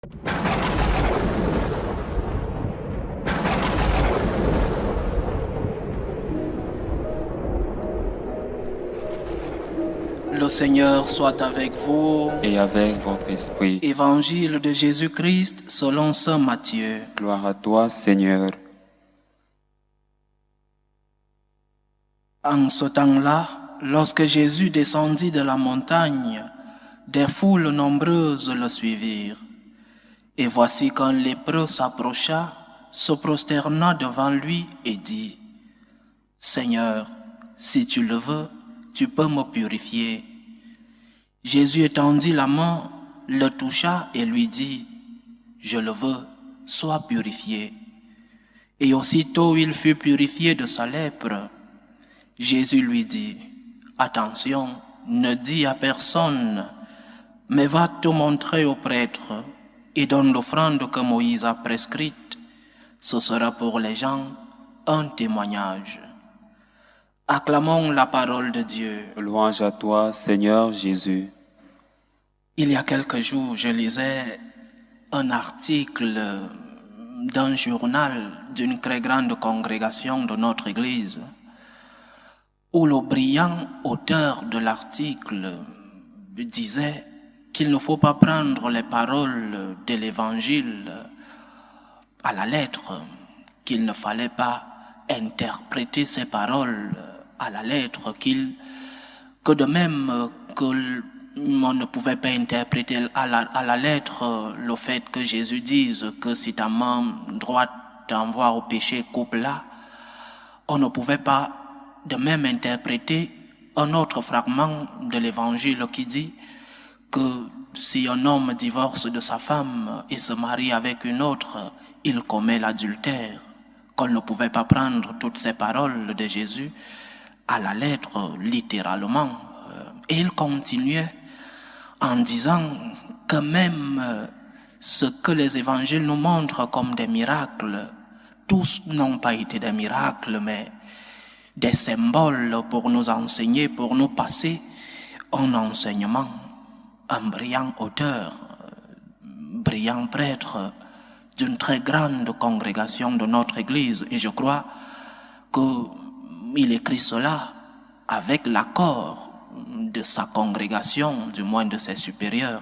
Le Seigneur soit avec vous. Et avec votre esprit. Évangile de Jésus-Christ selon saint Matthieu. Gloire à toi, Seigneur. En ce temps-là, lorsque Jésus descendit de la montagne, des foules nombreuses le suivirent. Et voici qu'un lépreux s'approcha, se prosterna devant lui et dit : « Seigneur, si tu le veux, tu peux me purifier. » Jésus étendit la main, le toucha et lui dit : « Je le veux, sois purifié. » Et aussitôt il fut purifié de sa lèpre. Jésus lui dit : « Attention, ne dis à personne, mais va te montrer au prêtre et donne l'offrande que Moïse a prescrite. Ce sera pour les gens un témoignage. » Acclamons la parole de Dieu. Louange à toi, Seigneur Jésus. Il y a quelques jours, je lisais un article d'un journal d'une très grande congrégation de notre Église, où le brillant auteur de l'article disait qu'il ne faut pas prendre les paroles de l'Évangile à la lettre, qu'il ne fallait pas interpréter ces paroles à la lettre, que de même que on ne pouvait pas interpréter à la lettre le fait que Jésus dise que si ta main droite t'envoie au péché, coupe-la, on ne pouvait pas de même interpréter un autre fragment de l'Évangile qui dit que si un homme divorce de sa femme et se marie avec une autre, il commet l'adultère. Qu'on ne pouvait pas prendre toutes ces paroles de Jésus à la lettre, littéralement. Et il continuait en disant que même ce que les évangiles nous montrent comme des miracles, tous n'ont pas été des miracles, mais des symboles pour nous enseigner, pour nous passer un enseignement. Un brillant auteur, brillant prêtre d'une très grande congrégation de notre Église. Et je crois qu'il écrit cela avec l'accord de sa congrégation, du moins de ses supérieurs.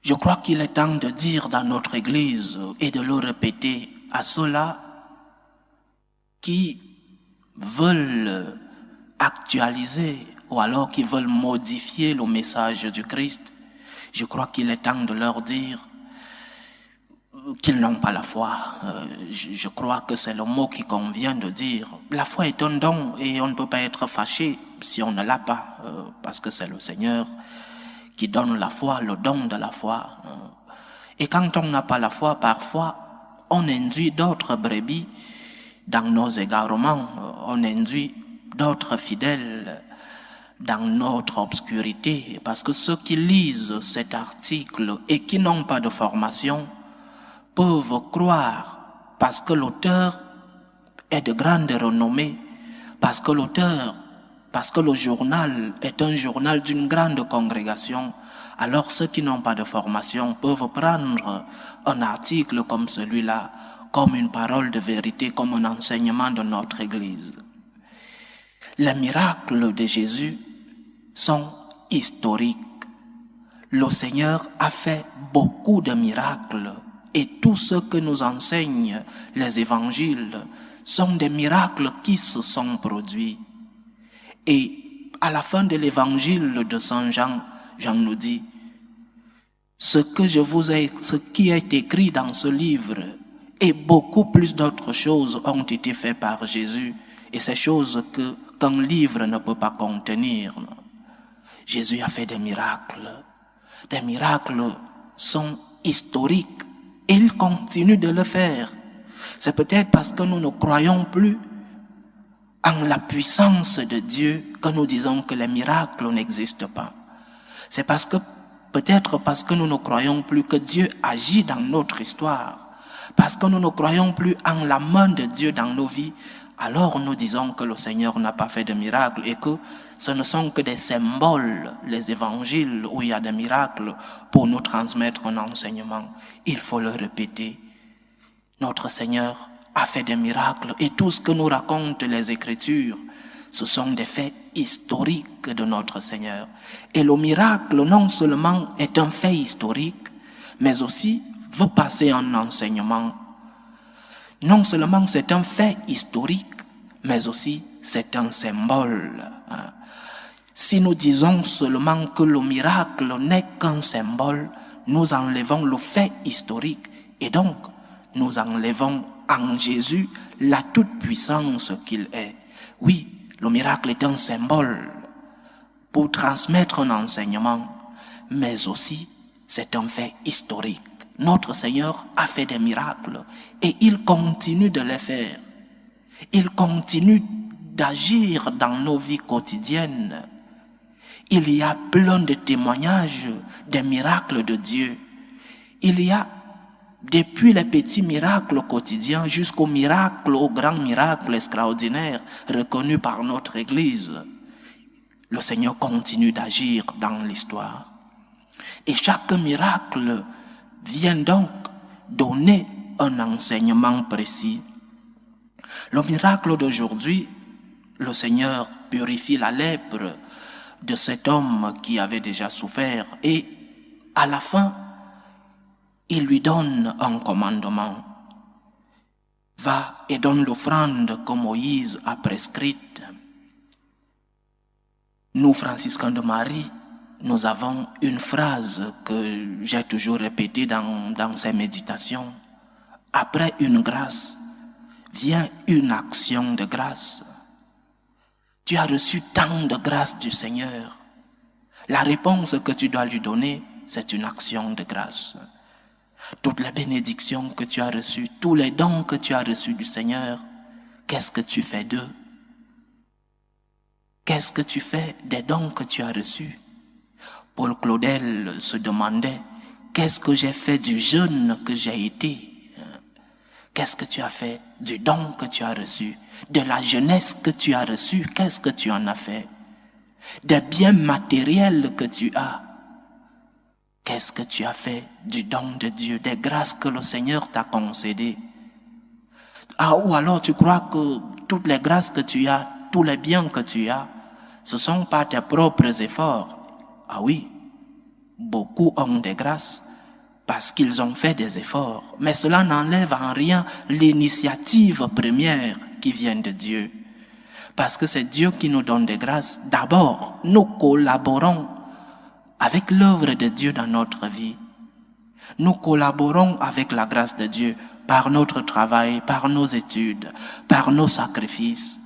Je crois qu'il est temps de dire dans notre Église et de le répéter à ceux-là qui veulent actualiser ou alors qui veulent modifier le message du Christ. Je crois qu'il est temps de leur dire qu'ils n'ont pas la foi. Je crois que c'est le mot qui convient de dire. La foi est un don et on ne peut pas être fâché si on ne l'a pas, parce que c'est le Seigneur qui donne la foi, le don de la foi. Et quand on n'a pas la foi, parfois, on induit d'autres brebis dans nos égarements, on induit d'autres fidèles dans notre obscurité, parce que ceux qui lisent cet article et qui n'ont pas de formation peuvent croire, parce que l'auteur est de grande renommée, parce que le journal est un journal d'une grande congrégation, alors ceux qui n'ont pas de formation peuvent prendre un article comme celui-là, comme une parole de vérité, comme un enseignement de notre Église. Les miracles de Jésus sont historiques. Le Seigneur a fait beaucoup de miracles et tout ce que nous enseignent les évangiles sont des miracles qui se sont produits. Et à la fin de l'évangile de Saint Jean, Jean nous dit : ce qui est écrit dans ce livre et beaucoup plus d'autres choses ont été faites par Jésus, et ces choses qu'un livre ne peut pas contenir. Jésus a fait des miracles. Des miracles sont historiques et il continue de le faire. C'est peut-être parce que nous ne croyons plus en la puissance de Dieu que nous disons que les miracles n'existent pas. C'est peut-être parce que nous ne croyons plus que Dieu agit dans notre histoire, parce que nous ne croyons plus en la main de Dieu dans nos vies, alors nous disons que le Seigneur n'a pas fait de miracles et que ce ne sont que des symboles, les évangiles où il y a des miracles pour nous transmettre un enseignement. Il faut le répéter. Notre Seigneur a fait des miracles et tout ce que nous racontent les Écritures, ce sont des faits historiques de notre Seigneur. Et le miracle non seulement est un fait historique, mais aussi veut passer en enseignement. Non seulement c'est un fait historique, mais aussi c'est un symbole. Si nous disons seulement que le miracle n'est qu'un symbole, nous enlevons le fait historique et donc nous enlevons en Jésus la toute-puissance qu'il est. Oui, le miracle est un symbole pour transmettre un enseignement, mais aussi c'est un fait historique. Notre Seigneur a fait des miracles et il continue de les faire. Il continue d'agir dans nos vies quotidiennes. Il y a plein de témoignages des miracles de Dieu. Il y a, depuis les petits miracles quotidiens jusqu'aux miracles, aux grands miracles extraordinaires reconnus par notre Église, le Seigneur continue d'agir dans l'histoire. Et chaque miracle vient donc donner un enseignement précis. Le miracle d'aujourd'hui, le Seigneur purifie la lèpre de cet homme qui avait déjà souffert et à la fin, il lui donne un commandement. Va et donne l'offrande que Moïse a prescrite. Nous, franciscains de Marie, nous avons une phrase que j'ai toujours répétée dans ces méditations. Après une grâce, vient une action de grâce. Tu as reçu tant de grâce du Seigneur. La réponse que tu dois lui donner, c'est une action de grâce. Toutes les bénédictions que tu as reçues, tous les dons que tu as reçus du Seigneur, qu'est-ce que tu fais d'eux? Qu'est-ce que tu fais des dons que tu as reçus? Paul Claudel se demandait, qu'est-ce que j'ai fait du jeûne que j'ai été? Qu'est-ce que tu as fait du don que tu as reçu? De la jeunesse que tu as reçue, qu'est-ce que tu en as fait? Des biens matériels que tu as, qu'est-ce que tu as fait du don de Dieu, des grâces que le Seigneur t'a concédées? Ah, ou alors tu crois que toutes les grâces que tu as, tous les biens que tu as, ce ne sont pas tes propres efforts? Ah oui, beaucoup ont des grâces parce qu'ils ont fait des efforts, mais cela n'enlève en rien l'initiative première qui vient de Dieu. Parce que c'est Dieu qui nous donne des grâces. D'abord, nous collaborons avec l'œuvre de Dieu dans notre vie. Nous collaborons avec la grâce de Dieu par notre travail, par nos études, par nos sacrifices.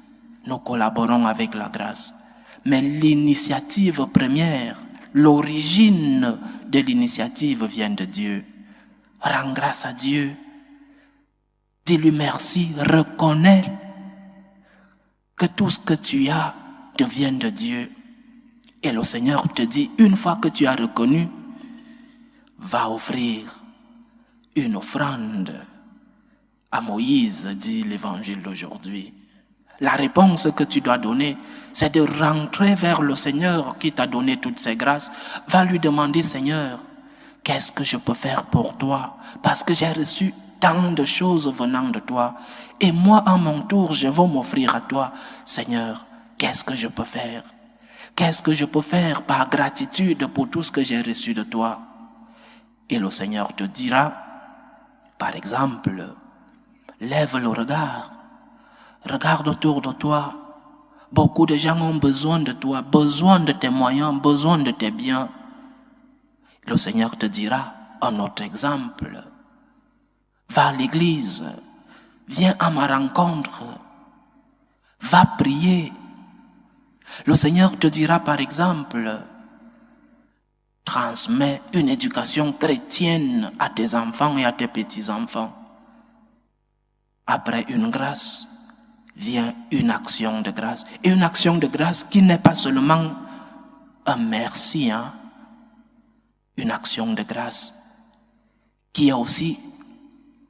Nous collaborons avec la grâce. Mais l'initiative première, l'origine de l'initiative vient de Dieu. Rends grâce à Dieu. Dis-lui merci. Reconnais que tout ce que tu as te vient de Dieu. Et le Seigneur te dit, une fois que tu as reconnu, va offrir une offrande à Moïse, dit l'évangile d'aujourd'hui. La réponse que tu dois donner, c'est de rentrer vers le Seigneur qui t'a donné toutes ces grâces. Va lui demander, Seigneur, qu'est-ce que je peux faire pour toi? Parce que j'ai reçu tant de choses venant de toi. Et moi, à mon tour, je veux m'offrir à toi. Seigneur, qu'est-ce que je peux faire? Qu'est-ce que je peux faire par gratitude pour tout ce que j'ai reçu de toi? Et le Seigneur te dira, par exemple, lève le regard. Regarde autour de toi. Beaucoup de gens ont besoin de toi, besoin de tes moyens, besoin de tes biens. Le Seigneur te dira un autre exemple. Va à l'église, viens à ma rencontre, va prier. Le Seigneur te dira par exemple, transmets une éducation chrétienne à tes enfants et à tes petits-enfants. Après une grâce, vient une action de grâce. Et une action de grâce qui n'est pas seulement un merci, une action de grâce qui est aussi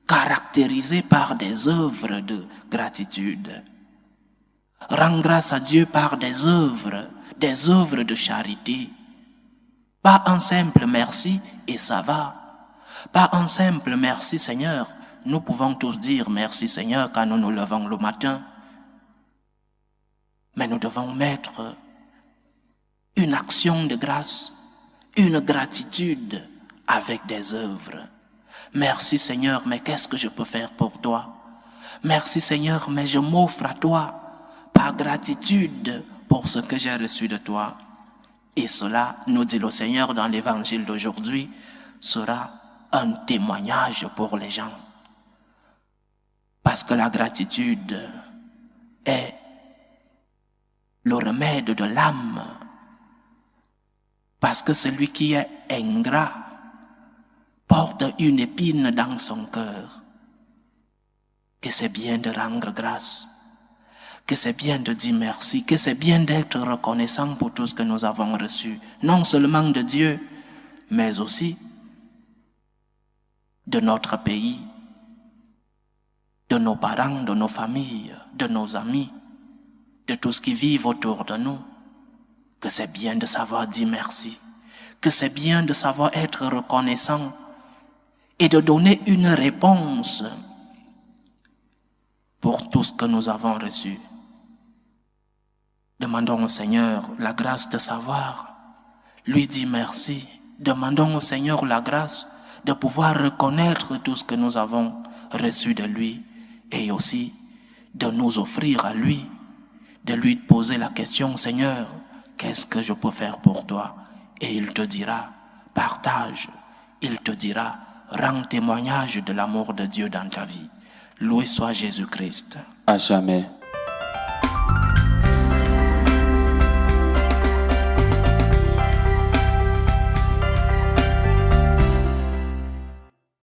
caractérisée par des œuvres de gratitude. Rends grâce à Dieu par des œuvres de charité. Pas un simple merci et ça va. Pas un simple merci Seigneur. Nous pouvons tous dire merci Seigneur quand nous nous levons le matin. Mais nous devons mettre une action de grâce, une gratitude avec des œuvres. Merci Seigneur, mais qu'est-ce que je peux faire pour toi? Merci Seigneur, mais je m'offre à toi par gratitude pour ce que j'ai reçu de toi. Et cela, nous dit le Seigneur dans l'évangile d'aujourd'hui, sera un témoignage pour les gens. Parce que la gratitude est le remède de l'âme. Parce que celui qui est ingrat porte une épine dans son cœur. Que c'est bien de rendre grâce, que c'est bien de dire merci, que c'est bien d'être reconnaissant pour tout ce que nous avons reçu, non seulement de Dieu, mais aussi de notre pays, de nos parents, de nos familles, de nos amis, de tout ce qui vit autour de nous, que c'est bien de savoir dire merci, que c'est bien de savoir être reconnaissant et de donner une réponse pour tout ce que nous avons reçu. Demandons au Seigneur la grâce de savoir, lui dire merci. Demandons au Seigneur la grâce de pouvoir reconnaître tout ce que nous avons reçu de lui et aussi de nous offrir à lui, de lui poser la question, Seigneur, qu'est-ce que je peux faire pour toi? Et il te dira, partage, il te dira, rends témoignage de l'amour de Dieu dans ta vie. Loué soit Jésus-Christ. À jamais.